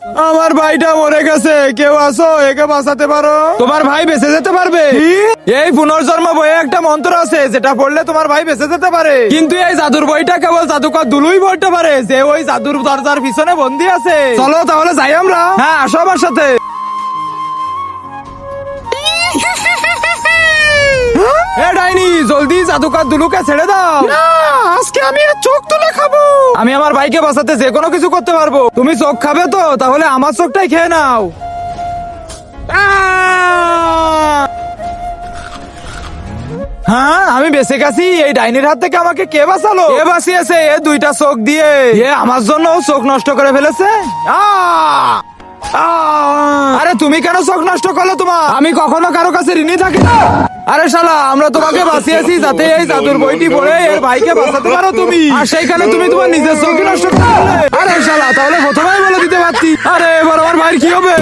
আমার ভাইটা মরে গেছে, কেউ আসো, একে বাঁচাতে পারো। তোমার ভাই বেঁচে যেতে পারবে? এই পুনর্জন্ম বইয়ে একটা মন্ত্র আছে যেটা পড়লে তোমার ভাই বেঁচে যেতে পারে, কিন্তু এই জাদুর বইটা কেবল জাদুকর দুলুই পড়তে পারে, যে ওই জাদুর দরজার পিছনে বন্দি আছে। চলো তাহলে যাই আমরা। হ্যাঁ আসো আমার সাথে। এ ডাইনি, জলদি জাদুকর দুলুকে ছেড়ে দাও। না, আজকে আমি এর চোখ তুলে খাবো। আমি আমার ভাইকে বাঁচাতে যে কোনো কিছু করতে পারবো। তুমি চোখ খাবে তো? তাহলে আমার চোখটাই খেয়ে নাও। হ্যাঁ, আমি বেঁচে গেছি। এই ডাইনির হাত থেকে আমাকে কে বাঁচালো? কে বাঁচিয়েছে এ দুইটা চোখ দিয়ে? এ আমার জন্য চোখ নষ্ট করে ফেলেছে। আরে তুমি কেন চোখ নষ্ট করলে? তোমার আমি কখনো কারো কাছে ঋণী থাকি না। আরে শালা, আমরা তোমাকে বাঁচিয়েছি যাতে এই জাদুর বইটি পড়ে এর ভাইকে বাঁচাতে পারো তুমি, আর সেইখানে তুমি তোমার নিজের চোখ নষ্ট করলে। আরে শালা, তাহলে প্রথমেই বলে দিতে পারতি। আরে এবার আমার ভাইয়ের কি হবে?